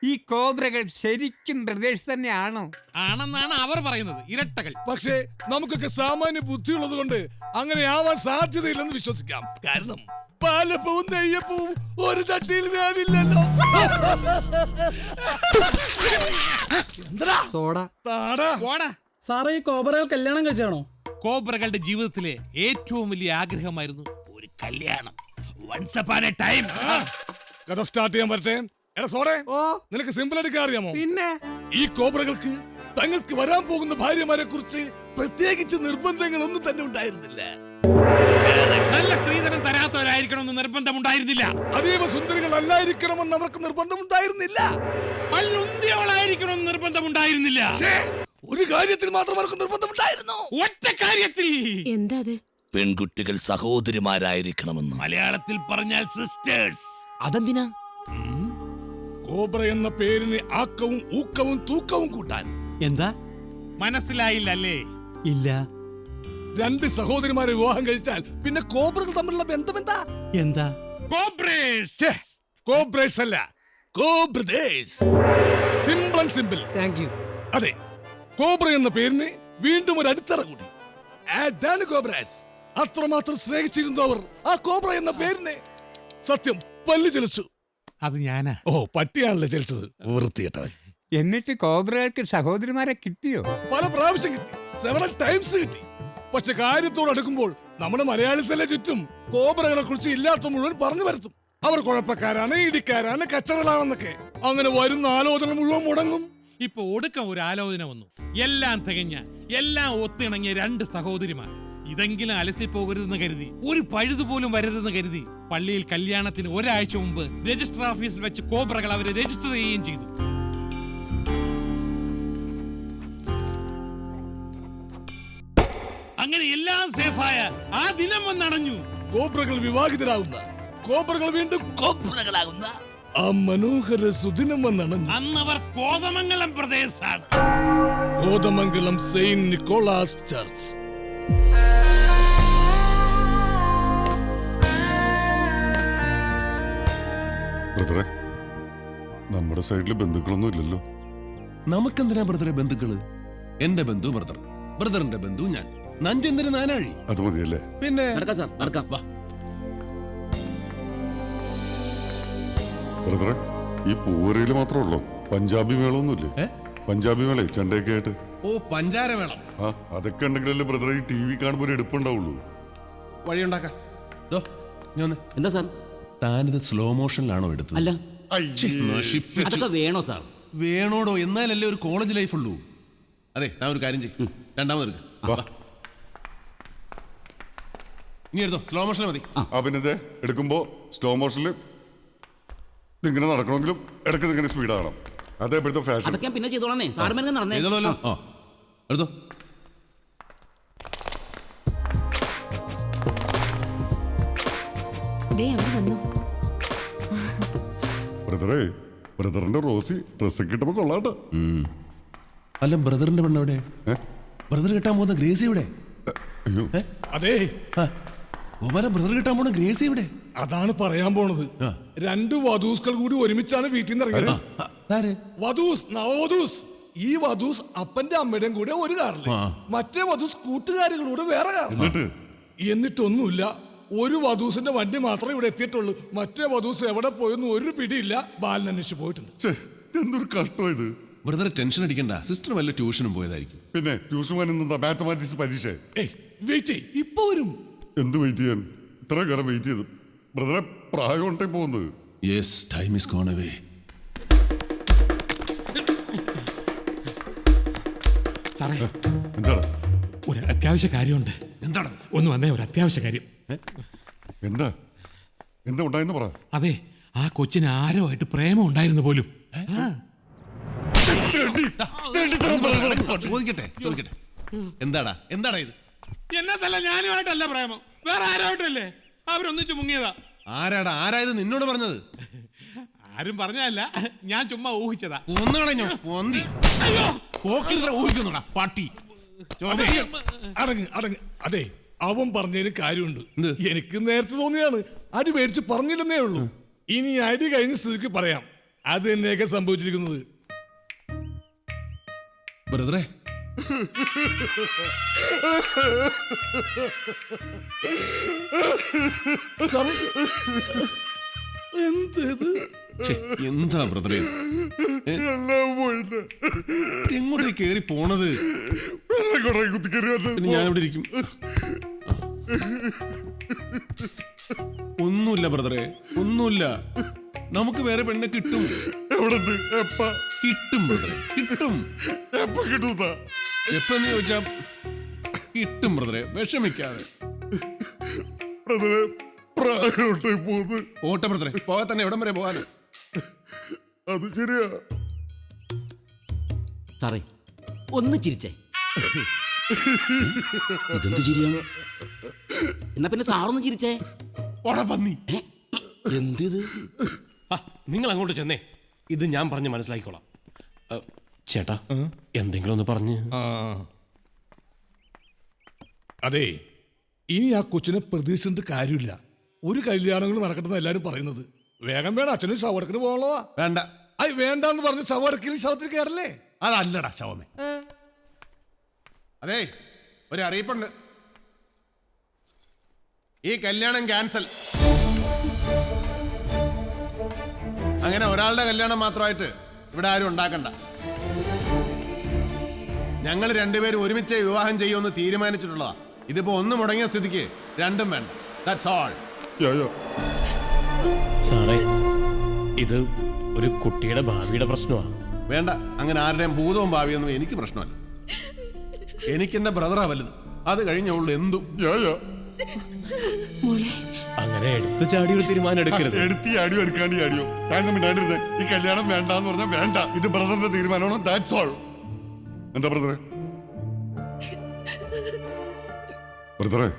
ഈ കോബ്രകൾ ശരിക്കും ബ്രദേഴ്സ് തന്നെയാണോ? ആണെന്നാണ് അവർ പറയുന്നത്. ഇരട്ടകൾ. പക്ഷേ നമുക്കൊക്കെ സാമാന്യ ബുദ്ധിയുള്ളത് കൊണ്ട് അങ്ങനെ ആവാൻ സാധ്യതയില്ലെന്ന് വിശ്വസിക്കാം. കാരണം പാലപ്പവും നെയ്യപ്പവും ഒരു ചട്ടിയിൽ വേവില്ലല്ലോ. സാറേ, ഈ കോബ്രകൾ കല്യാണം കഴിച്ചാണോ? കോബ്രകളുടെ ജീവിതത്തിലെ ഏറ്റവും വലിയ ആഗ്രഹമായിരുന്നു ഒരു കല്യാണം. Once upon a time. കഥ സ്റ്റാർട്ട് ചെയ്യാൻ പറ്റേ? എടാ സോടെ, നിനക്ക് സിമ്പിൾ എടുക്കാൻ അറിയാമോ? പിന്നെ ഈ കോബ്രകൾക്ക് തങ്ങൾക്ക് വരാൻ പോകുന്ന ഭാര്യമാരെ കുറിച്ച് പ്രത്യേകിച്ച് നിർബന്ധങ്ങളൊന്നും തന്നെ ഉണ്ടായിരുന്നില്ല. നല്ല സ്ത്രീധനം തരാത്തവരായിരിക്കണമെന്ന് നിർബന്ധമുണ്ടായിരുന്നില്ല. അതീവ സുന്ദരികളല്ലായിരിക്കണമെന്ന് അവർക്ക് നിർബന്ധമുണ്ടായിരുന്നില്ല. പല്ലുന്തിയവളായിരിക്കണമെന്ന് നിർബന്ധമുണ്ടായിരുന്നില്ല. ഒരു കാര്യത്തിൽ മാത്രം അവർക്ക് നിർബന്ധമുണ്ടായിരുന്നു. ഒറ്റ കാര്യത്തിൽ. എന്താ അത്? പെൺകുട്ടികൾ സഹോദരിമാരായിരിക്കണമെന്ന്. മലയാളത്തിൽ പറഞ്ഞാൽ സിസ്റ്റേഴ്സ്. അതെന്തിനാ? കോബ്ര എന്ന പേരിന് ആക്കവും ഊക്കവും തൂക്കവും കൂട്ടാൻ. എന്താ മനസ്സിലായില്ല അല്ലേ? ഇല്ല. രണ്ട് സഹോദരിമാരെ വിവാഹം കഴിച്ചാൽ പിന്നെ കോബ്രകൾ തമ്മിലുള്ള ബന്ധം എന്താ? എന്താ? കോബ്രേഴ്സ്. കോബ്രേഴ്സ് അല്ല, co-brothers. Simple and simple. Thank you. അതെ, കോബ്ര എന്ന പേരിന് വീണ്ടും ഒരു അടിത്തറ കൂടി. അതാണ് കോബ്രാസ്. അത്രമാത്രം സ്നേഹിച്ചിരുന്നു അവർ ആ കോബ്ര എന്ന പേരിനെ. സത്യം, പല്ല് ചലിച്ചു. അത് ഞാനാ. ഓ, പട്ടിയാണല്ലേ ചലിച്ചത്. വൃത്തികെട്ടവൻ. എന്നിട്ട് കോബ്രകൾക്ക് സഹോദരിമാരെ കിട്ടിയോ? പല പ്രാവശ്യം കിട്ടി, സെവറൽ ടൈംസ് കിട്ടി. പക്ഷെ കാര്യത്തോട് അടുക്കുമ്പോൾ നമ്മുടെ മലയാളിസല്ലേ ചുറ്റും കോബ്രകളെ കുറിച്ച് ഇല്ലാത്ത മുഴുവൻ പറഞ്ഞു വരുത്തും. അവർ കുഴപ്പക്കാരാണ്, ഇടിക്കാരാണ്, കച്ചറകളാണെന്നൊക്കെ. അങ്ങനെ വരുന്ന ആലോചന മുഴുവൻ മുടങ്ങും. ഇപ്പൊ ഒടുക്കം ഒരു ആലോചന വന്നു. എല്ലാം തികഞ്ഞ, എല്ലാം ഒത്തിണങ്ങിയ രണ്ട് സഹോദരിമാർ. ഇതെങ്കിലും അലസിപ്പോകരുതെന്ന് കരുതി, ഒരു പഴുതുപോലും വരരുതെന്ന് കരുതി, പള്ളിയിൽ കല്യാണത്തിന് ഒരാഴ്ച മുമ്പ് രജിസ്റ്റർ ഓഫീസിൽ വെച്ച് കോബ്രകൾ അവരെ രജിസ്റ്റർ ചെയ്യുകയും ചെയ്തു. അങ്ങനെ എല്ലാം സേഫായ ആ ദിനം വന്നടഞ്ഞു. കോബ്രകൾ വിവാഹിതരാകുന്ന, കോബ്രകൾ വീണ്ടും കോബ്രകളാകുന്ന ആ മനോഹര സുദിനം വന്നണഞ്ഞു. അന്നവർ കോതമംഗലം പ്രദേശാണ്. Kothamangalam Saint Nicholas Church. ബ്രദറെ, നമ്മുടെ സൈഡില് ബന്ധുക്കളൊന്നും ഇല്ലല്ലോ. നമുക്കെന്തിനാ ബ്രദറെ ബന്ധുക്കള്? എന്റെ ബന്ധു ബ്രദർ, ബ്രദറിന്റെ ബന്ധു ഞാൻ, നഞ്ചെന്തിന് നാനാഴി. അത് മതിയല്ലേ? പിന്നെ നടക്കാം. ബ്രദറെ, ഈ പൂവരയില് മാത്രമേ ഉള്ളൂ പഞ്ചാബി മേളൊന്നുമില്ലേ? പഞ്ചാബി മേളേ ചണ്ടയൊക്കെ ആയിട്ട്. ഓ, പഞ്ചാര വേണം. ആ, അതൊക്കെ ഉണ്ടെങ്കിലല്ലേ ബ്രദറെ ഈ ടി വി കാണുമ്പോൾ ഒരു എടുപ്പുണ്ടാവുള്ളൂ. വഴിയുണ്ടാക്കാം. എന്താ സാർ? താനിത് സ്ലോ മോഷനിലാണോ എടുത്തത്? അല്ല, നശിപ്പിച്ചു. അതൊക്കെ വേണോ സാർ? വേണോടോ, എന്നാലല്ലേ ഒരു കോളേജ് ലൈഫ് ഉള്ളൂ. അതെ, താൻ ഒരു കാര്യം ചെയ്യും, രണ്ടാമത് ഇനി എടുത്തോ. സ്ലോ മോഷൻ മതി. പിന്നെ എടുക്കുമ്പോ സ്ലോ മോഷനിൽ ഇങ്ങനെ നടക്കണമെങ്കിലും ഇടയ്ക്ക് ഇങ്ങനെ സ്പീഡാകണം. അതേ ഇപ്പോഴത്തെ ഫാഷൻ. അതൊക്കെ പിന്നെ ചെയ്തോളാന്നേ. സാറുമാരെ നടന്നേ. എടുത്തോ. ബ്രദറെ, ബ്രദറിന്റെ റോസി ഡ്രസ്സൊക്കെ കിട്ടുമ്പോ കൊള്ളാട്ടോ. അല്ല, ബ്രദറിന്റെ പെണ്ണെവിടെ? ബ്രദർ കിട്ടാൻ പോകുന്ന ഗ്രേസി എവിടെ? അതെ, ബ്രദർ കിട്ടാൻ പോകുന്ന ഗ്രേസി എവിടെ? അതാണ് പറയാൻ പോണത്. രണ്ട് വധൂസ്കൾ കൂടി ഒരുമിച്ചാണ് വീട്ടിൽ നിന്ന് ഇറങ്ങിയത്. വധൂസ്, നവവധൂസ്. ഈ വധൂസ് അപ്പന്റെ അമ്മയുടെയും കൂടെ ഒരു കാറില്, മറ്റേ വധൂസ് കൂട്ടുകാരികളൂടെ വേറെ കാറിൽ. എന്നിട്ടൊന്നുമില്ല, ഒരു വധൂസിന്റെ വണ്ടി മാത്രമേ ഇവിടെ എത്തിയിട്ടുള്ളൂ. മറ്റേ വധൂസ് എവിടെ പോയെന്ന് ഒരു പിടിയില്ല. ബാലൻ അന്വേഷിച്ച് പോയിട്ടുണ്ട്. എന്തൊരു കഷ്ടം ഇത്. ബ്രദർ ടെൻഷൻ അടിക്കണ്ട, സിസ്റ്റർ വല്ല ട്യൂഷനും പോയതായിരിക്കും. പിന്നെ ട്യൂഷൻ എന്താ മാത്തമാറ്റിക്സ് പരീക്ഷ? വെയിറ്റ്, ഇപ്പൊ വരും. എന്ത് വെയിറ്റ് ചെയ്യാൻ? ഇത്ര കാലം വെയിറ്റ് ചെയ്തു. ബ്രദറെ, പ്രായം കൊണ്ടേ പോകുന്നത്. Yes, time is gone away. സാറേ, എന്താണ്? ഒരു അത്യാവശ്യ കാര്യമുണ്ട്. എന്താണ്? ഒന്ന് വന്നേ, ഒരു അത്യാവശ്യ കാര്യം. എന്താ എന്താ ഉണ്ടായെന്ന് പറ. അതെ, ആ കൊച്ചിന് ആരോ ആയിട്ട് പ്രേമം ഉണ്ടായിരുന്നു പോലും. ചോദിക്കട്ടെ, എന്താടാ ഇത്? എന്നതല്ല, ഞാനുമായിട്ടല്ല പ്രേമം, വേറെ ആരോട്ടല്ലേ. അവരൊന്നിച്ചു മുങ്ങിയതാ. ആരായത് നിന്നോട് പറഞ്ഞത്? ആരും പറഞ്ഞതല്ല, ഞാൻ ചുമ്മാ ഊഹിച്ചതാ. ഒന്നുകളഞ്ഞോ ഊഹിക്കുന്നുടാ പട്ടി. അടങ്ങ്. അതെ, അവൻ പറഞ്ഞതിന് കാര്യമുണ്ട്. എനിക്ക് നേരത്തെ തോന്നിയാണ്, അടി മേടിച്ച് പറഞ്ഞില്ലെന്നേ ഉള്ളൂ. ഇനി അടി കഴിഞ്ഞ സ്ഥിതിക്ക് പറയാം. അത് തന്നെയൊക്കെ സംഭവിച്ചിരിക്കുന്നത്. ബ്രദറെ, സാറേ, എന്തേത്? ഛെ, എന്താ ബ്രദറെ ഇത്? എല്ലാം പോയിട്ട് എങ്ങോട്ടേക്ക് കേറി പോണത്? പിന്നെ ഞാനിവിടെ ഇരിക്കും. ഒന്നുമില്ല ബ്രദറെ, ഒന്നുമില്ല. നമുക്ക് വേറെ പെണ്ണെ കിട്ടും. എവിടെ എപ്പ കിട്ടും ബ്രദറെ, കിട്ടും. എപ്പ കിട്ടുന്ന എപ്പെന്ന് ചോദിച്ചാ കിട്ടും ബ്രദറെ, വിഷമിക്കാതെ. പ്രായോട്ടേ പോന്ന്. ഓട്ട ബ്രദറെ, പോകാൻ തന്നെ എവിടം വരെ പോകാന്? അത് ശരിയാ. സാറേ ഒന്ന് ചിരിച്ചേ. ഇതെന്ത് ചിരിയാണ്? എന്നാ പിന്നെ സാറൊന്ന് ചിരിച്ചേ. ഓടാ പന്നി. എന്ത്? നിങ്ങൾ അങ്ങോട്ട് ചെന്നേ, ഇത് ഞാൻ പറഞ്ഞ് മനസ്സിലാക്കിക്കോളാം. ചേട്ടാ, എന്തെങ്കിലും ഒന്ന് പറഞ്ഞ്. അതെ, ഇനി ആ കൊച്ചിനെ പ്രതീക്ഷിച്ചിട്ട് കാര്യമില്ല. ഒരു കല്യാണങ്ങൾ നടക്കട്ടെന്ന് എല്ലാരും പറയുന്നത്. വേഗം വേണം, അച്ഛനും ശവടക്കിന് പോകണോ? വേണ്ട. അത് വേണ്ടെന്ന് പറഞ്ഞ് ശവടക്കിൽ ശവത്തിൽ കയറല്ലേ? അതല്ലടാ ശവമേ. അതെ, ഒരു അറിയിപ്പുണ്ട്. ഈ കല്യാണം ക്യാൻസൽ. അങ്ങനെ ഒരാളുടെ കല്യാണം മാത്രമായിട്ട് ഇവിടെ ആരും ഉണ്ടാക്കണ്ട. ഞങ്ങൾ രണ്ടുപേരും ഒരുമിച്ച് വിവാഹം ചെയ്യുമെന്ന് തീരുമാനിച്ചിട്ടുള്ളതാ. ഇതിപ്പോ ഒന്ന് മുടങ്ങിയ സ്ഥിതിക്ക് രണ്ടും വേണ്ട. That's all. സാറേ, ഇത് ഒരു കുട്ടിയുടെ ഭാവിയുടെ പ്രശ്നമാണ്. വേണ്ട, അങ്ങനെ ആരുടെയും ഭൂതവും ഭാവിയൊന്നും എനിക്ക് പ്രശ്നമല്ല. എനിക്കെന്റെ ബ്രദറാ വലുത്. അത് കഴിഞ്ഞുള്ളൂ എന്തും. അങ്ങനെ എടുത്തു ചാടി ഒരു തീരുമാനം എടുക്കരുത്. എടുത്തി ആടിയോ എടുക്കാണ്ട് ആടിയോ കാരണം മിണ്ടാണ്ടിരുന്നേ. ഈ കല്യാണം വേണ്ടെന്ന് പറഞ്ഞാൽ വേണ്ട. ഇത് ബ്രദറിന്റെ തീരുമാനമാണ്. That's all. എന്താ ബ്രദറെ? ബ്രദറെ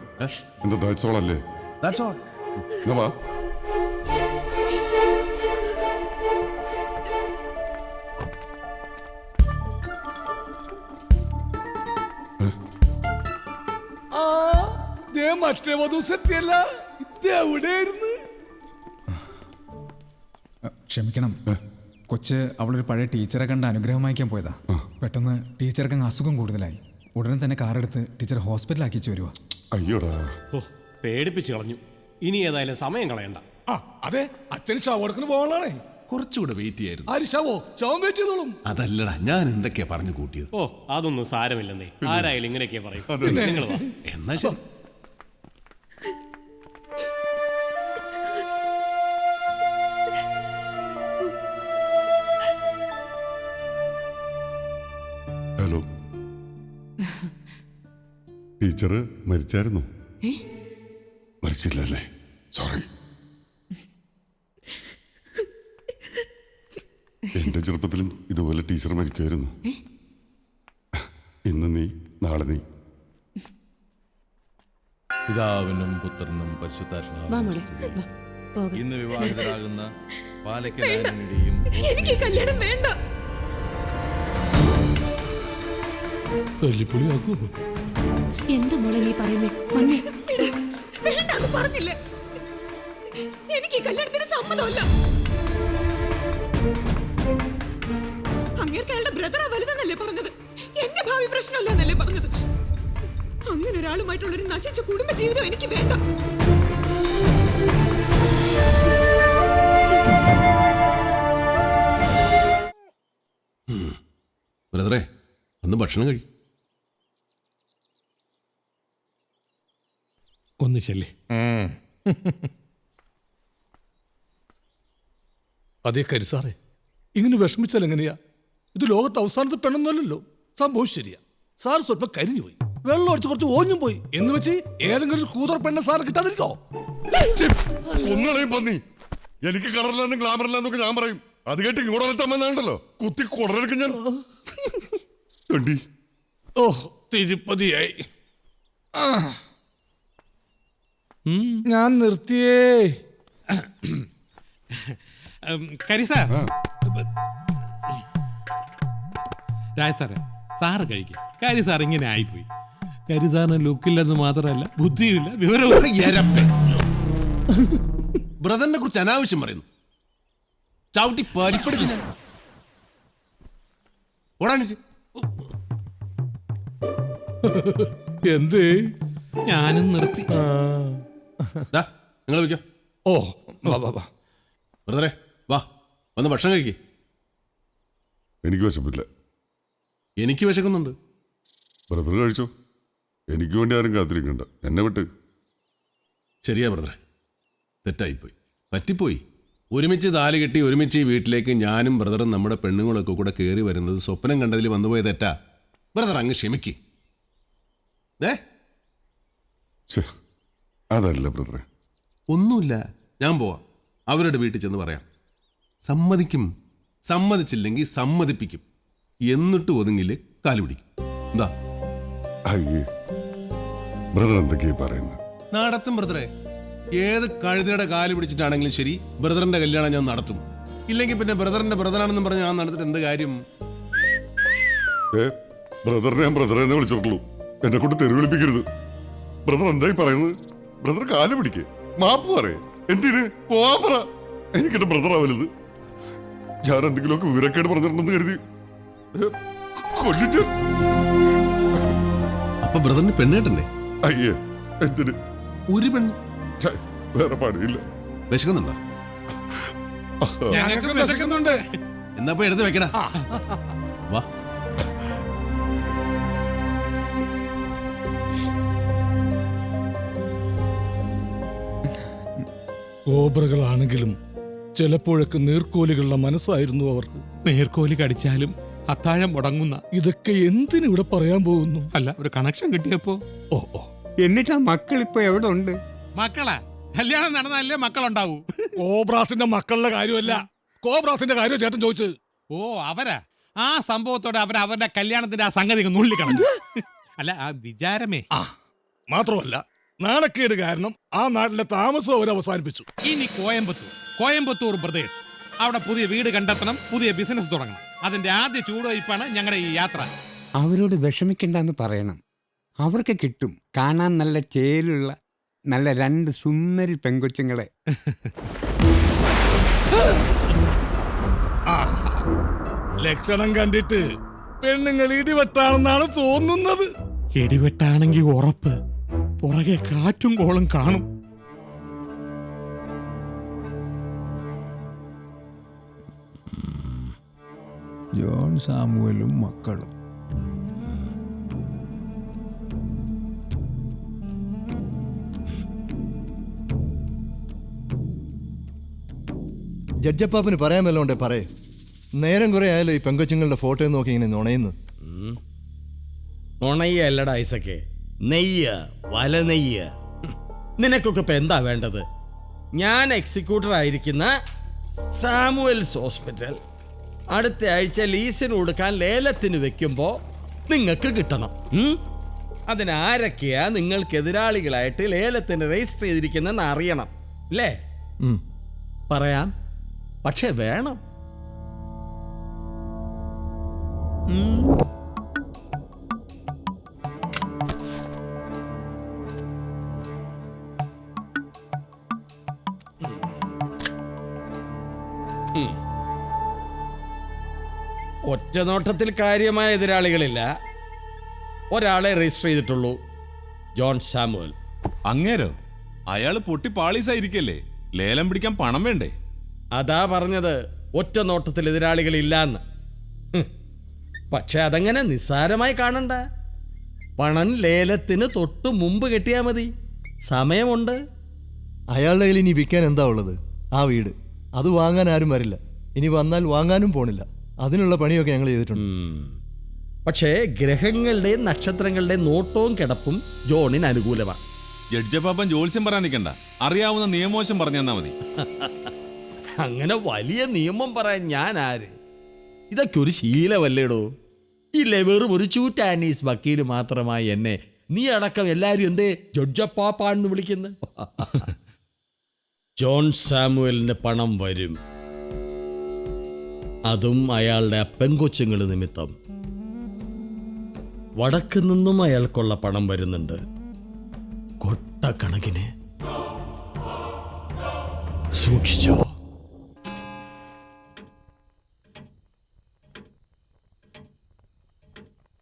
എന്താ ദാറ്റ്സ് ഓൾ അല്ലേ? That's all. എന്നാ വാ. മറ്റേ വധുസത്യല്ല, ഇത് എവിടെയായിരുന്നു? ക്ഷമിക്കണം, കൊച്ച് അവളൊരു പഴയ ടീച്ചറെ കണ്ട് അനുഗ്രഹം വാങ്ങിക്കാൻ പോയതാ. പെട്ടെന്ന് ടീച്ചർക്ക് അങ്ങ് അസുഖം കൂടുതലായി. ഉടനെ തന്നെ കാറെടുത്ത് ടീച്ചർ ഹോസ്പിറ്റലാക്കിച്ചു വരുവാ. അയ്യോടാ, ഓ, പേടിപ്പിച്ച് കളഞ്ഞു. ഇനി ഏതായാലും സമയം കളയണ്ട. അതെ, അച്ഛൻ ശവടക്കിന് പോകണേ. കുറച്ചുകൂടെ വെയിറ്റ് ചെയ്യായിരുന്നു. ആര് ശവം വെയിറ്റ് ചെയ്തോളും. അതല്ലടാ, ഞാൻ എന്തൊക്കെയാ പറഞ്ഞു കൂട്ടിയത്. ഓ, അതൊന്നും സാരമില്ലെന്നേ. ആരായാലും ഇങ്ങനെയൊക്കെ പറയും. നിങ്ങൾ വാ. എന്നാ ശരി. ഹലോ, ടീച്ചർ മരിച്ചായിരുന്നു? മരിച്ചില്ലല്ലേ? സോറി. എന്റെ ചെറുപ്പത്തിലും ഇതുപോലെ ടീച്ചർ മരിക്കുമായിരുന്നു. ഇന്ന് നീ, നാളെ നീ. പിതാവിനും പുത്രനും പരിശുദ്ധാത്മാവിനും ഇന്ന് വിവാഹിതരാകുന്ന പാലക്കലാനിയുടെയും എനിക്ക് കല്യാണം വേണ്ട. എന്താ മോളെ നീ പറയുന്നേ? വേണ്ടെന്ന് പറഞ്ഞില്ലേ? എനിക്ക് കല്യാണത്തിന് സമ്മതമല്ല. അങ്ങേർക്ക് അയാളുടെ ബ്രദറാ വലുതെന്നല്ലേ പറഞ്ഞത്? എന്റെ ഭാവി പ്രശ്നമല്ല എന്നല്ലേ പറഞ്ഞത്? അങ്ങനെ ഒരാളുമായിട്ടുള്ളൊരു നശിച്ച കുടുംബ ജീവിതം എനിക്ക് വേണ്ട. ബ്രദറെ, ഒന്ന് ഭക്ഷണം കഴി. ഒന്ന് ചെല്ലേ. അതേ കരുസാറേ, ഇങ്ങനെ വിഷമിച്ചാൽ എങ്ങനെയാ? ഇത് ലോകത്ത് അവസാനത്തെ പെണ്ണൊന്നുമല്ലല്ലോ. സംഭവം ശരിയാ. സാർ സ്വല്പം കരിഞ്ഞു പോയി, വെള്ളം അടിച്ച് കുറച്ച് ഓഞ്ഞും പോയി എന്ന് വെച്ച് ഏതെങ്കിലും ഒരു കൂതർ പെണ്ണ സാറ് കിട്ടാതിരിക്കോ? ഒന്നുകളെയും പന്നി. എനിക്ക് കളറില്ലെന്നും ഗ്ലാമറില്ലെന്നൊക്കെ ഞാൻ പറയും. അത് കേട്ട് ഇങ്ങോട്ട് വളർത്താമെന്നാണല്ലോ കുത്തി കുടലെടുക്കും ഞാൻ. ഓ, തിരുപ്പതിയായി. ഞാൻ നിർത്തിയേ. കരിസാർ, രാജ സാറേ, സാറ് കഴിക്കും. കരി സാർ ഇങ്ങനെ ആയിപ്പോയി. കരി സാറിന് ലുക്കില്ലെന്ന് മാത്രമല്ല, ബുദ്ധിയില്ല, വിവരവും. ബ്രദറിനെ കുറിച്ച് അനാവശ്യം പറയുന്നു. ചവിട്ടി പരിപ്പെടുത്തില്ല. ഓടാനിട്ട് എന്തേ? ഞാനും നിർത്തി. നിങ്ങൾ വയ്ക്കോ. ഓ വാ വാ വാ. ബ്രദറെ വാ, വന്ന് ഭക്ഷണം കഴിക്കേ. എനിക്ക് വിശപ്പില്ല. എനിക്ക് വിശക്കുന്നുണ്ട്. ബ്രദർ കഴിച്ചോ. എനിക്ക് വേണ്ടി ആരും കാത്തിരിക്കണ്ട, എന്നെ വിട്ട്. ശരിയാ ബ്രദറെ, തെറ്റായിപ്പോയി, പറ്റിപ്പോയി. ഒരുമിച്ച് താലി കെട്ടി ഒരുമിച്ച് ഈ വീട്ടിലേക്ക് ഞാനും ബ്രദറും നമ്മുടെ പെണ്ണുങ്ങളൊക്കെ കൂടെ കയറി വരുന്നത് സ്വപ്നം കണ്ടതിൽ വന്നുപോയ തെറ്റാ. ബ്രദർ അങ്ങ് ക്ഷമിക്ക്. അതല്ല ബ്രദറെ. ഒന്നുമില്ല, ഞാൻ പോവാം. അവരുടെ വീട്ടിൽ ചെന്ന് പറയാം. സമ്മതിക്കും, സമ്മതിച്ചില്ലെങ്കിൽ സമ്മതിപ്പിക്കും. എന്നിട്ട് ഒതുങ്ങില് കാല് പിടിക്കും. എന്താ? അയ്യേ, ബ്രദർ എന്തൊക്കെയാ പറയുന്നത്? നടത്തും ബ്രദറെ. ഏത് കഴുതയുടെ കാല് പിടിച്ചിട്ടാണെങ്കിലും ശരി, ബ്രദറിന്റെ കല്യാണം ഞാൻ നടത്തും. ഇല്ലെങ്കിൽ പിന്നെ ബ്രദറിന്റെ ബ്രദറാണെന്നും പറഞ്ഞ് ഞാൻ നടത്തിട്ട് എന്ത് കാര്യം? ബ്രദറിനെ ഞാൻ ബ്രദറെ എന്ന് വിളിച്ചിട്ടുള്ളൂ, എന്നെ കൊണ്ട് തെറി വിളിപ്പിക്കരുത്. ബ്രദർ എന്തായി പറയുന്നത്? ബ്രദർ കാല് പിടിക്കേ, മാപ്പ് പറയേ. എന്തിന്? പോവാൻ പറ. എനിക്കെന്റെ ബ്രദറാ വലുത്. ഞാൻ എന്തെങ്കിലുമൊക്കെ വിവരക്കേട് പറഞ്ഞിട്ടുണ്ടെന്ന് കരുതി കൊല്ലിച്ച. അപ്പൊ ബ്രദറിന് പെണ്ണ്. അയ്യേ, എന്തിന്? ഒരു പെണ്ണ് വേറെ പണിയില്ല. വിശക്കുന്നുണ്ടോ? ഞങ്ങൾക്ക് വിശക്കുന്നുണ്ട്. എന്നാ പോയി എടുത്ത് വെക്കടാ. വാ. കോബ്രകളാണെങ്കിലും ചിലപ്പോഴൊക്കെ നീർക്കോലികളുടെ മനസ്സായിരുന്നു അവർക്ക്. നേർക്കോലി കടിച്ചാലും അത്താഴം മുടങ്ങുന്ന. ഇതൊക്കെ എന്തിനിവിടെ പറയാൻ പോകുന്നു? അല്ല, ഒരു കണക്ഷൻ കിട്ടിയപ്പോ. ഓ ഓ. എന്നിട്ടാ മക്കൾ ഇപ്പൊ എവിടെ ഉണ്ട്? മക്കളാ? കല്യാണം നടന്നല്ലേ മക്കളുണ്ടാവൂ. കോബ്രാസിന്റെ മക്കളുടെ കാര്യമല്ല, കോബ്രാസിന്റെ കാര്യം ചേട്ടൻ ചോദിച്ചത്. ഓ, അവരാ? ആ സംഭവത്തോടെ അവരുടെ കല്യാണത്തിന്റെ ആ സംഗതി നുള്ളിക്കളഞ്ഞു. അല്ല, ആ വിചാരമേ. മാത്രമല്ല, നാണക്കേട് കാരണം ആ നാട്ടിലെ താമസം അവർ അവസാനിപ്പിച്ചു. ഇനി കോയമ്പത്തൂർ പ്രദേശ്, അവിടെ പുതിയ വീട് കണ്ടെത്തണം, പുതിയ ബിസിനസ് തുടങ്ങണം. അതിന്റെ ആദ്യ ചൂടുവയ്പ്പാണ് ഞങ്ങളുടെ ഈ യാത്ര. അവരോട് വിഷമിക്കണ്ടെന്ന് പറയണം. അവർക്ക് കിട്ടും കാണാൻ നല്ല ചേലുള്ള നല്ല 2 സുന്ദരി പെങ്കൊച്ചുങ്ങളെ. ലക്ഷണം കണ്ടിട്ട് പെണ്ണുങ്ങൾ ഇടിവെട്ടാണെന്നാണ് തോന്നുന്നത്. ഇടിവെട്ടാണെങ്കിൽ ഉറപ്പ്, പുറകെ കാറ്റും കോളും കാണും. ജോൺ സാമുവലും മക്കളും. ജഡ്ജപ്പാപ്പിന് പറയാൻ വല്ലോണ്ടേ പറയേ. നേരം കുറെ ആയാലും ഈ പെങ്കൊച്ചുങ്ങളുടെ ഫോട്ടോ നോക്കി ഇങ്ങനെ നുണയുന്നു. നുണയല്ലടാ ഐസക്കെ, നെയ്യ, വല നെയ്യ. നിനക്കൊക്കെ ഇപ്പൊ എന്താ വേണ്ടത്? ഞാൻ എക്സിക്യൂട്ടർ ആയിരിക്കുന്ന സാമുവൽസ് ഹോസ്പിറ്റൽ അടുത്ത ആഴ്ച ലീസിന് കൊടുക്കാൻ ലേലത്തിന് വെക്കുമ്പോ നിങ്ങൾക്ക് കിട്ടണം. അതിനാരൊക്കെയാ നിങ്ങൾക്ക് എതിരാളികളായിട്ട് ലേലത്തിന് രജിസ്റ്റർ ചെയ്തിരിക്കുന്നെന്ന് അറിയണം അല്ലേ? പറയാം, പക്ഷെ വേണം. ഒറ്റ നോട്ടത്തിൽ കാര്യമായ എതിരാളികളില്ല. ഒരാളെ രജിസ്റ്റർ ചെയ്തിട്ടുള്ളൂ, ജോൺ സാമുവൽ. അങ്ങേരോ? അയാള് പൊട്ടി പാളീസായിരിക്കല്ലേ, ലേലം പിടിക്കാൻ പണം വേണ്ടേ? അതാ പറഞ്ഞത്, ഒറ്റ നോട്ടത്തിൽ എതിരാളികളില്ലാന്ന്. പക്ഷെ അതങ്ങനെ നിസ്സാരമായി കാണണ്ട. പണം ലേലത്തിന് തൊട്ട് മുമ്പ് കെട്ടിയാ മതി, സമയമുണ്ട്. അയാളുടെ കയ്യിൽ ഇനി വിൽക്കാൻ എന്താ ഉള്ളത്? ആ വീട്. അത് വാങ്ങാൻ ആരും വരില്ല. ഇനി വന്നാൽ വാങ്ങാനും പോണില്ല. അതിനുള്ള പണിയൊക്കെ ഞങ്ങൾ ചെയ്തിട്ടുണ്ട്. പക്ഷേ ഗ്രഹങ്ങളുടെയും നക്ഷത്രങ്ങളുടെയും നോട്ടവും കിടപ്പും ജോണിന് അനുകൂലമാണ്. ജഡ്ജപ്പാപ്പൻ ജോത്സ്യം പറയാൻ നിൽക്കണ്ട, അറിയാവുന്ന നിയമോശം പറഞ്ഞു തന്നാ മതി. അങ്ങനെ വലിയ നിയമം പറയാൻ ഞാൻ ആര്? ഇതൊക്കെ ഒരു ശീലമല്ലേടോ. ഇല്ലേ, വെറും ഒരു ചൂറ്റാനീസ് വക്കീല് മാത്രമായി എന്നെ നീ അടക്കം എല്ലാരും എന്തേ ജഡ്ജപ്പാപ്പാന്ന് വിളിക്കുന്നത്? ജോൺ സാമുവലിന്റെ പണം വരും, അതും അയാളുടെ പെങ്കൊച്ചുങ്ങൾ നിമിത്തം. വടക്ക് നിന്നും അയാൾക്കുള്ള പണം വരുന്നുണ്ട്, കൊട്ടക്കണക്കിന്. സൂക്ഷിച്ചോ.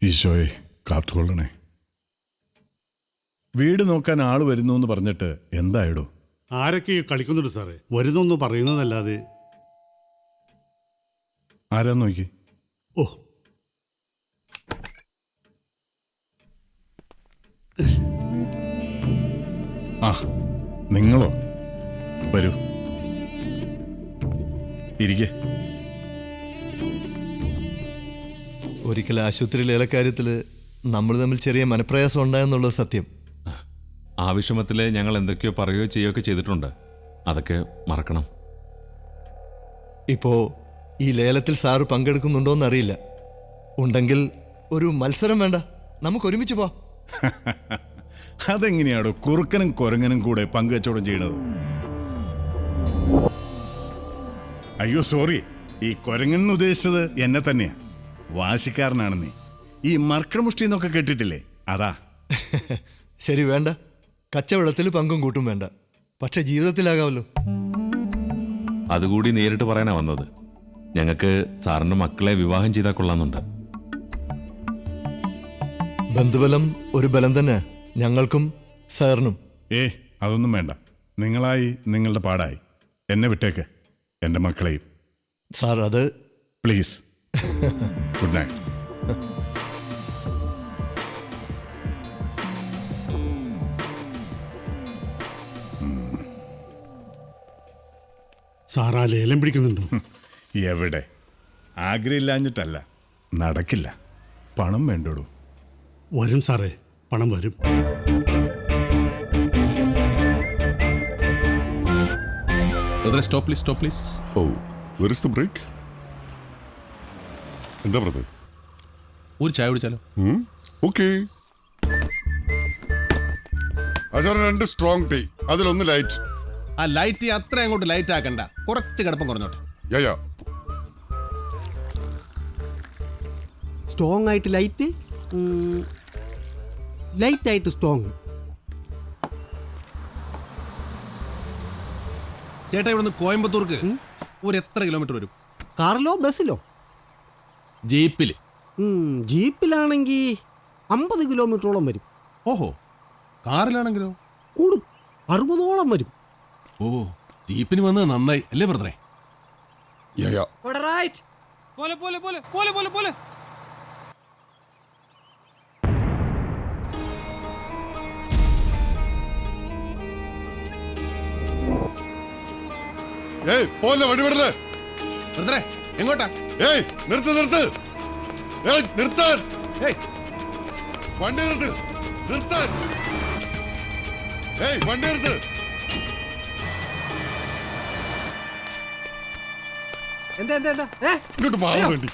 ഈശോയെ കാത്തുകൊള്ളണേ. വീട് നോക്കാൻ ആള് വരുന്നു എന്ന് പറഞ്ഞിട്ട് എന്തായിടോ? ആരൊക്കെ കളിക്കുന്നുണ്ട് സാറേ, വരുന്നൊന്നും പറയുന്നതല്ലാതെ. ആരാ നോക്കി? ഓ, ആ നിങ്ങളോ? വരൂ, ഇരിക്കേ. ഒരിക്കൽ ആശുപത്രിയിലെ ഇലക്കാര്യത്തിൽ നമ്മൾ തമ്മിൽ ചെറിയ മനപ്രയാസം ഉണ്ടായെന്നുള്ളത് സത്യം. ആ വിഷമത്തിൽ ഞങ്ങൾ എന്തൊക്കെയോ പറയുകയോ ചെയ്യുകയൊക്കെ ചെയ്തിട്ടുണ്ട്. അതൊക്കെ മറക്കണം. ഇപ്പോ ഈ ലേലത്തിൽ സാറ് പങ്കെടുക്കുന്നുണ്ടോന്ന് അറിയില്ല. ഉണ്ടെങ്കിൽ ഒരു മത്സരം വേണ്ട, നമുക്ക് ഒരുമിച്ച് പോവാം. അതെങ്ങനെയാടോ കുറുക്കനും കുരങ്ങനും കൂടെ പങ്കുവച്ചോടം ചെയ്യണത്? അയ്യോ സോറി, ഈ കുരങ്ങൻ ഉദ്ദേശിച്ചത് എന്നെ തന്നെയാ. വാശിക്കാരനാണ് നീ. ഈ മർക്കടമുഷ്ടി എന്നൊക്കെ കേട്ടിട്ടില്ലേ, അതാ. ശരി, വേണ്ട. കച്ചവടത്തിൽ പങ്കും കൂട്ടും വേണ്ട, പക്ഷെ ജീവിതത്തിലാകാമല്ലോ. അതുകൂടി നേരിട്ട് പറയാനാ വന്നത്. ഞങ്ങൾക്ക് സാറിന്റെ മക്കളെ വിവാഹം ചെയ്താൽ കൊള്ളാമെന്നുണ്ട്. ബന്ധുബലം ഒരു ബലം തന്നെ ഞങ്ങൾക്കും സാറിനും. അതൊന്നും വേണ്ട. നിങ്ങളായി നിങ്ങളുടെ പാടായി. എന്നെ വിട്ടേക്ക്, എൻ്റെ മക്കളെയും. സാർ അത് പ്ലീസ്. Good night. സാറാ ലേലം പിടിക്കുന്നുണ്ടോ? എവിടെ? ആഗ്രഹമില്ലാഞ്ഞിട്ടല്ല, നടക്കില്ല. പണം വേണ്ടോടൂ. വരും സാറേ, പണം വരും. Stop please, stop please. Oh, where is the brake? എന്താ ബ്രദർ? ഒരു ചായ കുടിച്ചാലോ? ഓക്കെ. അച്ഛൻ 2 സ്ട്രോങ് ടീ, അതിലൊന്ന് ലൈറ്റ്. ആ ലൈറ്റ് അത്ര അങ്ങോട്ട് ലൈറ്റ് ആക്കണ്ട, കുറച്ച് കിടപ്പം കുറഞ്ഞോട്ടെ. യാ സ്ട്രോങ് ആയിട്ട് ലൈറ്റ്, ലൈറ്റ് ആയിട്ട് സ്ട്രോങ്. ചേട്ടാ, ഇവിടുന്ന് കോയമ്പത്തൂർക്ക് ഒരു എത്ര കിലോമീറ്റർ വരും? കാറിലോ ബസ്സിലോ? ജീപ്പില്. ജീപ്പിലാണെങ്കിൽ 50 കിലോമീറ്ററോളം വരും. ഓഹോ, കാറിലാണെങ്കിലോ? കൂടും, 60ഓളം വരും. ഓ, ജീപ്പിന് വന്നത് നന്നായി അല്ലേ ബ്രദറെ? പോലെ പോലെ പോലെ പോലെ പോലെ പോലെ. പോലെ വണ്ടി വിടല്ലേ ബ്രദറെ? എങ്ങോട്ടാ? നിർത്ത് നിർത്ത്, നിർത്താൻ. വണ്ടി നിർത്ത്, നിർത്താൻ. വണ്ടി നിർത്ത്. ഇങ്ങോട്ട് മാറാൻ വേണ്ടി.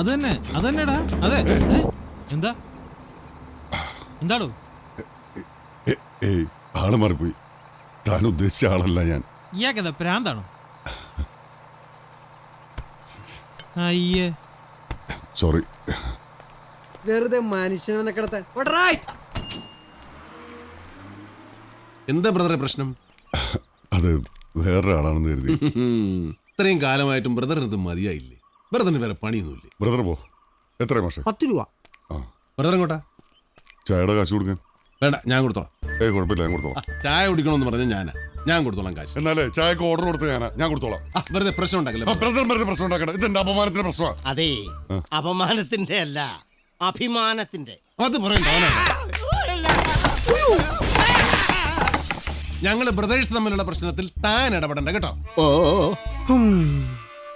അതന്നെടാ. അതെ, എന്താ എന്താടോ? ആള് മാറിപ്പോയി. താൻ ഉദ്ദേശിച്ച ആളല്ല ഞാൻ. ഇയാൾക്കെന്താ പ്രാന്താണോ? അയ്യേ, സോറി. വെറുതെ മനുഷ്യനെ കിടത്താൻ. എന്താ ബ്രദറെ പ്രശ്നം? അത് വേറൊരാളാണെന്ന് കരുതി. ഇത്രയും കാലമായിട്ടും ബ്രദറിന് ഇത് മതിയായില്ലേ? ബ്രദറിന് വേറെ പണിയൊന്നുമില്ലേ? ബ്രദർ പോ. എത്ര മാഷേ? 10 രൂപ. ബ്രദർ എങ്ങോട്ടാ? ചായയുടെ കാശ് കൊടുക്കാൻ. വേണ്ട, ഞാൻ കൊടുത്തോളാം. കുഴപ്പമില്ല, ഞാൻ കൊടുത്തോളാം. ചായ കുടിക്കണമെന്ന് പറഞ്ഞാൽ ഞാൻ കൊടുത്തോളാം കാശ്. എന്നാലേ ചായക്ക് ഓർഡർ കൊടുത്ത് ഞാൻ കൊടുത്തോളാം. വെറുതെ പ്രശ്നം ഉണ്ടാക്കല്ലേ ബ്രദർ, വെറുതെ പ്രശ്നം ഉണ്ടാക്കണം. ഇതെന്റെ അപമാനത്തിന്റെ പ്രശ്നമാണ്. അതെ, അപമാനത്തിന്റെ അല്ല, അഭിമാനത്തിന്റെ. അത് പറയണ്ട. ഞങ്ങള് ബ്രദേഴ്സ് തമ്മിലുള്ള പ്രശ്നത്തിൽ താൻ ഇടപെടണ്ട കേട്ടോ.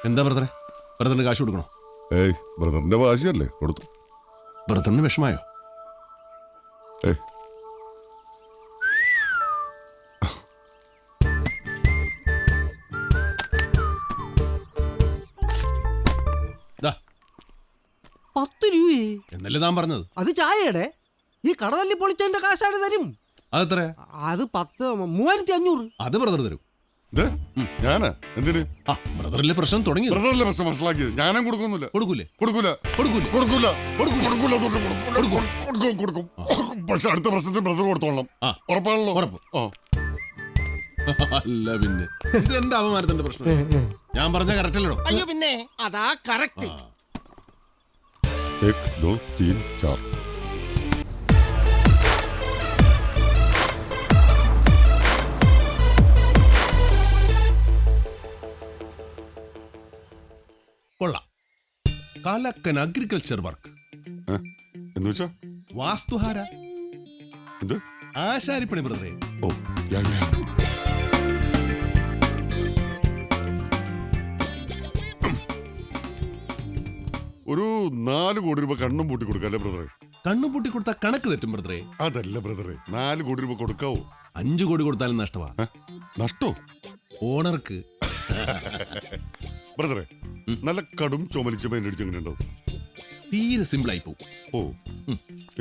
എന്താ ബ്രദറെ, ബ്രദറിന് കാശ് കൊടുക്കണോ? ബ്രദറിന്റെ വാശിയല്ലേ, കൊടുത്തു. ബ്രദറിന് വിഷമായോ? എന്നല്ലേ താൻ പറഞ്ഞത്? അത് ചായയുടെ. ഈ കട തല്ലി പൊളിച്ചതിന്റെ കാശാണ് തരും. അതെത്ര? അത് 3500. അത് ബ്രദർ തരും. ഞാനാ? എന്തിന്? ബ്രദറിലെ പ്രശ്നം തുടങ്ങി. ബ്രദറിലെ പ്രശ്നം മനസ്സിലാക്കിയത് ഞാനും കൊടുക്കുന്നില്ല. കൊടുക്കൂലേ? കൊടുക്കൂല. കൊടുക്കും. പക്ഷെ അടുത്ത പ്രശ്നത്തിന് ബ്രദർ കൊടുത്തോളാം. ഉറപ്പാണല്ലോ? ഉറപ്പ്. അല്ല പിന്നെ ഇത് എന്റെ അപമാനത്തിന്റെ പ്രശ്നം. ഞാൻ പറഞ്ഞ കറക്റ്റ് അല്ലടോ? അയ്യോ പിന്നെ അതാ കറക്റ്റ്. एक दो तीन चार കൊള്ളാം. കാലക്കൻ അഗ്രികൾച്ചർ വർക്ക്. എന്ന് വെച്ചാ വാസ്തുഹാര. എന്ത്? ആശാരിപ്പണി ബ്രദറെ. ഓ യാ യാ. ഒരു 4 കോടി രൂപ കണ്ണും പൂട്ടി കൊടുക്കല്ലേ ബ്രദറെ? കണ്ണും പൂട്ടി കൊടുത്താൽ കണക്ക് തെറ്റും ബ്രദറെ. അതല്ല ബ്രദറെ, 4 കോടി രൂപ കൊടുക്കാവോ? 5 കോടി കൊടുത്താലും നഷ്ടമാ. നഷ്ടോ? ഓണർക്ക്. ബ്രദറെ, നല്ല കടും ചുമലിച്ച പെയിന്റ് അടിച്ചെങ്ങനെയുണ്ടാവും? തീരെ സിമ്പിൾ ആയി പോകും. ഓ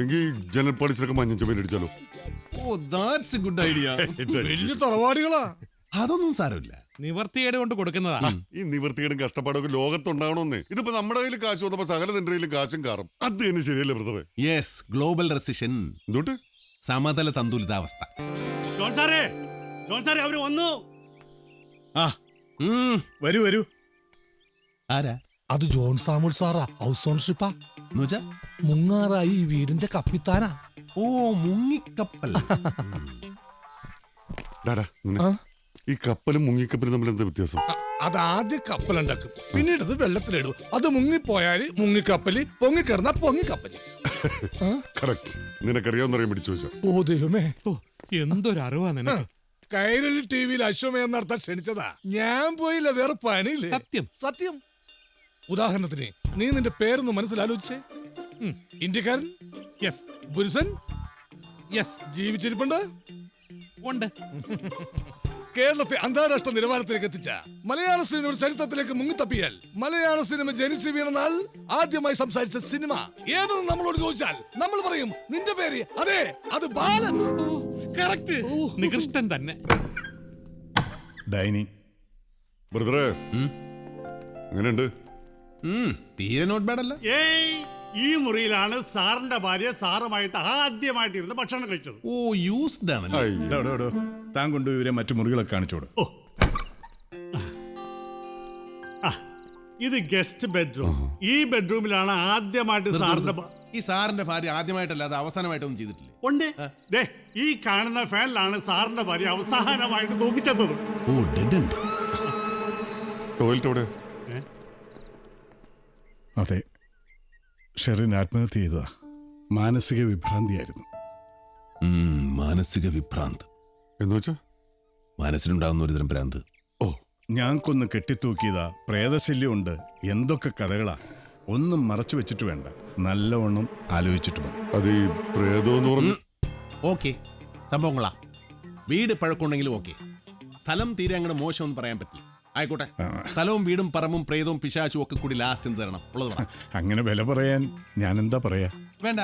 എങ്കിൽ ജനൽ പാളിസിലൊക്കെ മഞ്ഞ പെയിന്റ് അടിച്ചാലോ? Oh that's a good idea. വലിയ തറവാടികളാ. അതൊന്നും സാരമില്ല, നിവർത്തിയേട് കൊണ്ട് കൊടുക്കുന്നതാ. ഈ നിവർത്തികേടും കഷ്ടപ്പാടൊക്കെ ലോകത്തുണ്ടാവണമെന്ന്. ഇതിപ്പോ നമ്മുടെ കയ്യിൽ കാശ് വന്നപ്പോ സകല നിന്റെ കയ്യിലും കാശും കാറും. അത് തന്നെ ശരിയല്ലേ ബ്രദറെ? Yes, global റെസിഷൻ. എന്തുകൊണ്ട്? സമതല തന്തുലിതാവസ്ഥ. ജോൺ സാറേ അവര് വന്നു. വരൂ വരൂ. ആരാ അത്? ജോൺ സാമുൽ സാറാ, ഹൗസ് ഓണർഷിപ്പാ. എന്നുവെച്ചാ മുങ്ങാറായി ഈ വീടിന്റെ കപ്പിത്താനാ. ഓ മുങ്ങിക്കപ്പൽ. ഡാടാ, ഈ കപ്പലും മുങ്ങിക്കപ്പലും തമ്മിൽ എന്താ വ്യത്യാസം? അത് ആദ്യം കപ്പലുണ്ടാക്കും, പിന്നീട് അത് വെള്ളത്തിലിടും. അത് മുങ്ങിപ്പോയാല് മുങ്ങിക്കപ്പല്, പൊങ്ങിക്കിടന്ന പൊങ്ങിക്കപ്പല്. കറക്റ്റ്. നിനക്കറിയാവുന്നറിയാൻ പിടിച്ചു വെച്ചാ. ഓ ദൈവമേ, എന്തൊരു അറിവാ നിനക്ക്. കൈരളി ടിവിയിൽ അശ്വമേധം നടത്താൻ ക്ഷണിച്ചതാ. ഞാൻ പോയില്ല, വേറെ പണിയില്ലേ. സത്യം. ഉദാഹരണത്തിന് നീ നിന്റെ പേരൊന്ന് മനസ്സിലാലോചിച്ചേ. ഇന്ത്യക്കാരൻ, യെസ്. പുരുഷൻ, യെസ്. ജീവിച്ചിരിപ്പുണ്ട്, ഉണ്ട്. കേരളത്തെ അന്താരാഷ്ട്ര നിലവാരത്തിലേക്ക് എത്തിച്ച മലയാള സിനിമയുടെ ചരിത്രത്തിലേക്ക് മുങ്ങിത്തപ്പിയാൽ മലയാള സിനിമ ജനിച്ചു വീണ നാൾ ആദ്യമായി സംസാരിച്ച സിനിമ ഏതെന്ന് നമ്മളോട് ചോദിച്ചാൽ നമ്മൾ പറയും നിന്റെ പേര്. അതെ, അത് ബാലൻ. കറക്റ്റ്, നികൃഷ്ടൻ തന്നെ. ഡൈനി ബ്രദറെ, എങ്ങനെയുണ്ട്? തീരെ നോട്ട് ബാഡ് അല്ല. ഈ മുറിയിലാണ് സാറിന്റെ ഭാര്യ സാറുമായിട്ട് ആദ്യമായിട്ട് ഇരുന്ന് ഭക്ഷണം കഴിച്ചത്. ഓ യൂസ്ഡ് ആണ്. താൻ കൊണ്ട് ഇവരെ മറ്റു മുറികളൊക്കെ കാണിച്ചോട്. ഇത് ഗസ്റ്റ് ബെഡ്റൂം. ഈ ബെഡ്റൂമിലാണ് ആദ്യമായിട്ട് ഈ സാറിന്റെ ഭാര്യ ആദ്യമായിട്ടല്ലാതെ അവസാനമായിട്ടൊന്നും ചെയ്തിട്ടില്ല. ഉണ്ട്. ദേ, ഈ കാണുന്ന ഫാനിലാണ് സാറിന്റെ ഭാര്യ അവസാനമായിട്ട് തൂക്കിച്ചത്. ഓ ഡെഡ് എൻഡ്. ടോയ്ലറ്റ് എവിടെ? അതെ, ഷെറിൻ ആത്മഹത്യ ചെയ്തതാ. മാനസിക വിഭ്രാന്തിയായിരുന്നു. മാനസിക വിഭ്രാന്ത് എന്ന് വെച്ചാ മനസ്സിലുണ്ടാകുന്ന ഒരു തരം ഭ്രാന്ത്. ഓ, ഞങ്ങൾക്കൊന്ന് കെട്ടിത്തൂക്കിയതാ. പ്രേതശല്യമുണ്ട്. എന്തൊക്കെ കഥകളാ. ഒന്നും മറച്ചു വെച്ചിട്ട് വേണ്ട, നല്ലവണ്ണം ആലോചിച്ചിട്ട് മതി. അത് ഈ പ്രേതമെന്ന് പറഞ്ഞു. ഓക്കെ, സംഭവങ്ങളാ. വീട് പഴക്കമുണ്ടെങ്കിലും ഓക്കെ. സ്ഥലം തീരെ അങ്ങോട്ട് മോശമെന്ന് പറയാൻ പറ്റില്ല. ആയിക്കോട്ടെ, സ്ഥലവും വീടും പറമ്പും പ്രേതവും പിശാച്ചും ഒക്കെ കൂടി ലാസ്റ്റ് എന്ത് തരണം ഉള്ളത് പറ. അങ്ങനെ വില പറയാൻ ഞാൻ എന്താ പറയാ? വേണ്ട,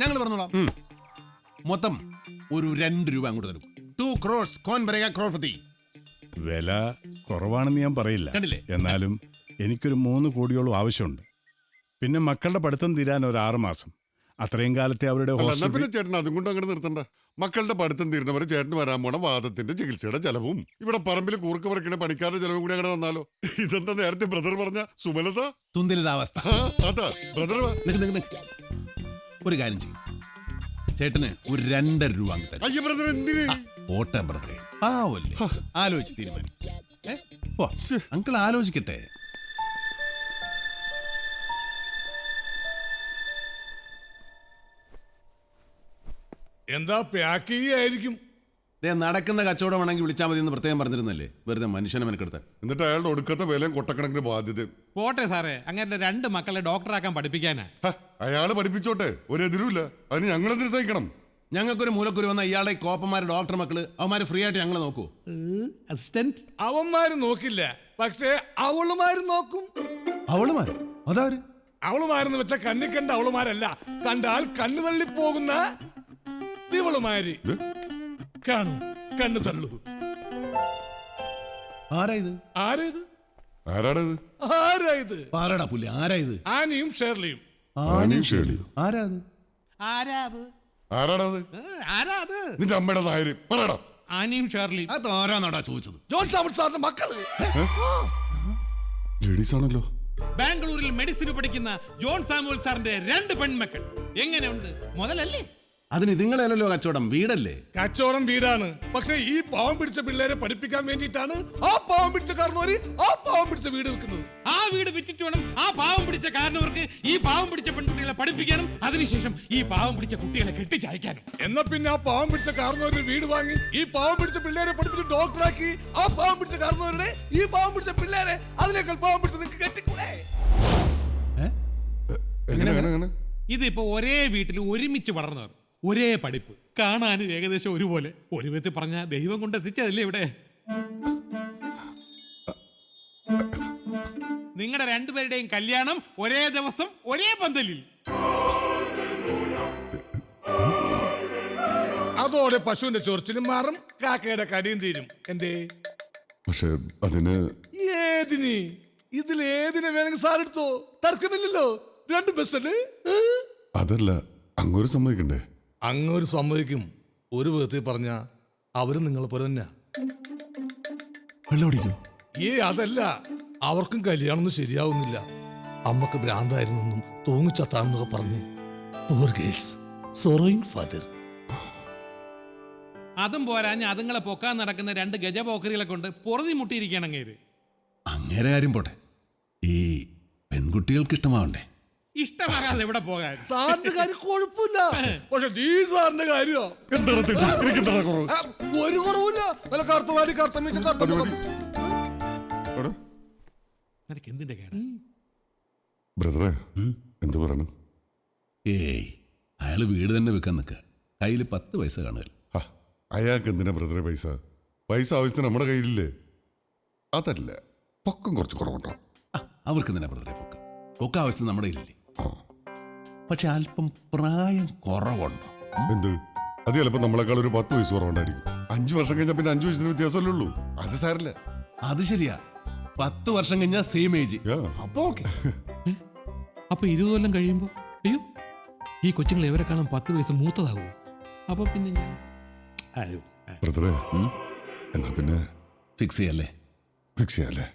ഞങ്ങൾ പറഞ്ഞോളാം. മൊത്തം ഒരു 2 രൂപ അങ്ങോട്ട് തരും. 2 crores. കോൻ ബരേഗാ ക്രോർപതി. വില കുറവാണെന്ന് ഞാൻ പറയില്ല. എന്നാലും എനിക്കൊരു 3 കോടിയോളം ആവശ്യമുണ്ട്. പിന്നെ മക്കളുടെ പഠിത്തം തീരാൻ ഒരു 6 മാസം. അത്രയും കാലത്തെ അവരുടെ പിന്നെ ചേട്ടൻ അതും കൊണ്ട് അങ്ങനെ നിർത്തണ്ട. മക്കളുടെ പഠിത്തം തീരുന്നവരെ ചേട്ടന് വരാൻ പോണ വാദത്തിന്റെ ചികിത്സയുടെ ചെലവും ഇവിടെ പറമ്പിൽ കൂർക്ക് പറിക്കണ പണിക്കാരുടെ ചെലവും കൂടി അങ്ങനെ തന്നാലോ? ഇതെന്താ നേരത്തെ ബ്രദർ പറഞ്ഞ സുമലത തുന്തിലിതാവസ്ഥ? അതാ ബ്രദർ. ഒരു കാര്യം ചെയ്യും, ചേട്ടന് ഒരു 2.5 രൂപ അങ്ങ് തരും. അയ്യ ബ്രദർ, എന്തിന്? ഓട്ടെ ബ്രദറെ, പാവല്ലേ, ആലോചിച്ച് തീരുമാനിക്കും. അങ്കിൾ ആലോചിക്കട്ടെ. എന്താ പാക്ക് ചെയ്യായിരിക്കും? നടക്കുന്ന കച്ചവടമാണെങ്കിൽ വിളിച്ചാൽ മതി എന്ന് പ്രത്യേകം പറഞ്ഞിരുന്നല്ലേ, വെറുതെ മനുഷ്യനെ മെനക്കെടുത്താൻ. എന്നിട്ട് അയാളുടെ ഒടുക്കത്തെ വിലയും കൊട്ടക്കണക്കിന് ബാധ്യത. പോട്ടെ സാറേ, അങ്ങനെ 2 മക്കളെ ഡോക്ടറാക്കാൻ പഠിപ്പിക്കാനാ. അയാള് പഠിപ്പിച്ചോട്ടെ, ഒരു എതിരുമില്ല. അതിന് ഞങ്ങളെന്തിനു സഹിക്കണം? ഞങ്ങൾക്കൊരു മൂലക്കുരു വന്ന ഇയാളുടെ കോപ്പന്മാര് ഡോക്ടർ മക്കള് അവന്മാര് ഫ്രീ ആയിട്ട് ഞങ്ങൾ നോക്കൂ. അസിസ്റ്റന്റ് അവന്മാര് നോക്കില്ല, പക്ഷേ അവളുമാര് നോക്കും. അവളുമാര്? അതാര്? അവളുമാരെന്ന് വെച്ച കണ്ണി കണ്ട അവളുമാരല്ല, കണ്ടാൽ കണ്ണു തള്ളി പോകുന്ന ദിവളുമാര്. കാണൂ, കണ്ണു തള്ളു. ആരായത്? ആരായത്? ആരാടത്? ആരായത്? പാറടാ പുല്ല്, ആരായത്? ആനിയും ഷേർലിയും. ആനിയും ഷേർലിയും? ആരാത്? ആരാത്? ആരാടത്? ആരാത്? നിന്റെ അമ്മയുടെ നായര് പറയടാ. ആനിയും ഷേർലിയും. അത് ആരാന്നാടാ ചോദിച്ചത്? ജോൺ സാമുൽ സാറിന്റെ മക്കള്. ലേഡീസ് ആണല്ലോ. ബാംഗ്ലൂരിൽ മെഡിസിൻ പഠിക്കുന്ന ജോൺ സാമുവൽ സാറിന്റെ 2 പെൺമക്കൾ. എങ്ങനെയുണ്ട്? മുതലല്ലേ? അതിന് നിങ്ങളല്ലല്ലോ കച്ചവടം, വീടല്ലേ? കച്ചവടം വീടാണ്. പക്ഷെ ഈ പാവം പിടിച്ച പിള്ളേരെ പഠിപ്പിക്കാൻ വേണ്ടിയിട്ടാണ് ആ പാവം പിടിച്ച കാരണവര് ആ പാവം പിടിച്ച വീട് വെക്കുന്നത്. ആ വീട് വിറ്റിട്ട് വേണം ആ പാവം പിടിച്ച കാരണവർക്ക് ഈ പാവം പിടിച്ച പെൺകുട്ടികളെ പഠിപ്പിക്കാനും അതിനുശേഷം ഈ പാവം പിടിച്ച കുട്ടികളെ കെട്ടിച്ചയക്കാനും. എന്നാ പിന്നെ ആ പാവം പിടിച്ച കാരണവര് വീട് വാങ്ങി ഈ പാവം പിടിച്ച പിള്ളേരെ പഠിപ്പിച്ച് ഡോക്ടറാക്കി ആ പാവം പിടിച്ച കാരണവരുടെ ഈ പാവം പിടിച്ച പിള്ളേരെ അതിനേക്കാൾ പാവം പിടിച്ച നിങ്ങൾക്ക് കെട്ടിക്കൂടെ? ഇതിപ്പോ ഒരേ വീട്ടിൽ ഒരുമിച്ച് വളർന്നവർ, ഒരേ പഠിപ്പ്, കാണാനും ഏകദേശം ഒരുപോലെ. ഒരു വിധത്തിൽ പറഞ്ഞ ദൈവം കൊണ്ട് എത്തിച്ചതല്ലേ ഇവിടെ. നിങ്ങളുടെ 2 പേരുടെയും കല്യാണം ഒരേ ദിവസം ഒരേ പന്തലിൽ. അതോടെ പശുവിന്റെ ചൊറിച്ചിലും മാറും, കാക്കയുടെ കടിയും തീരും. എന്തേ? പക്ഷെ അതിന് ഏതിന്? ഇതിലേതിനെ വേണമെങ്കിൽ സാർ എടുത്തോ, തർക്കമില്ലല്ലോ. 2 ബെസ്റ്റ് അല്ലേ? അതല്ല, അങ്ങോട്ട് സമ്മതിക്കണ്ടേ? അങ്ങൊരു സമ്മതിക്കും. ഒരു വിധത്തിൽ പറഞ്ഞ അവര് നിങ്ങളെ പോലെ തന്നെ. അതല്ല, അവർക്കും കല്യാണമൊന്നും ശരിയാവുന്നില്ല. അമ്മക്ക് ഭ്രാന്തായിരുന്നെന്നും തൂങ്ങിച്ചത്താണെന്നൊക്കെ പറഞ്ഞു. Poor girls, sorrowing father. അതും പോരാഞ്ഞ് അതുങ്ങളെ പൊക്കാൻ നടക്കുന്ന 2 ഗജപോക്കറികളെ കൊണ്ട് പൊറുതി മുട്ടിയിരിക്കണം അങ്ങേര്. അങ്ങേരെ കാര്യം പോട്ടെ, ഈ പെൺകുട്ടികൾക്ക് ഇഷ്ടമാവണ്ടേ? ഇഷ്ടമാകാതെ എവിടെ പോകാൻ? സാറിന്റെ കാര്യം കുഴപ്പമില്ല, പക്ഷെ ഈ സാറിന്റെ കാര്യോ ഒരു കുറവില്ല. നല്ല കറുത്ത താടി, കറുത്ത മീശ, കറുത്ത എന്തിന്റെ കേട്? ബ്രദറെ എന്ത് പറയണം? ഏയ്, അയാള് വീട് തന്നെ വെക്കാൻ നിൽക്കുക. കയ്യിൽ 10 പൈസ കാണുക. അയാൾക്ക് എന്തിനാ ബ്രദറെ പൈസ? പൈസ ആവശ്യത്തിന് നമ്മുടെ കയ്യിലില്ലേ? അതല്ല, പൊക്കം കുറച്ച് കുറവുണ്ടോ? അവർക്ക് എന്തിനാ ബ്രദറെ പൊക്കം? പൊക്കം ആവശ്യത്തിന് നമ്മുടെ കയ്യിലില്ലേ? പക്ഷെ അല്പം പ്രായം കുറവുണ്ടോ? എന്ത്? അത് ചിലപ്പോ നമ്മളെക്കാൾ ഒരു 10 വയസ്സ് കുറവുണ്ടായിരിക്കും. 5 വർഷം കഴിഞ്ഞാൽ പിന്നെ 5 വയസ്സിന് വ്യത്യാസമല്ലേ ഉള്ളൂ. അത് സാരില്ല. അത് ശരിയാ, 10 വർഷം കഴിഞ്ഞാൽ സെയിം ഏജ്. അപ്പൊ ഓക്കെ. അപ്പൊ 20 കൊല്ലം കഴിയുമ്പോ അയ്യോ ഈ കൊച്ചുങ്ങൾ എവരെ കാണാൻ 10 വയസ്സ് മൂത്തതാവൂ. അപ്പൊ പിന്നെ ബ്രദറെ എന്നാ പിന്നെ ഫിക്സ് ചെയ്യല്ലേ? ഫിക്സ് ചെയ്യാല്ലേ?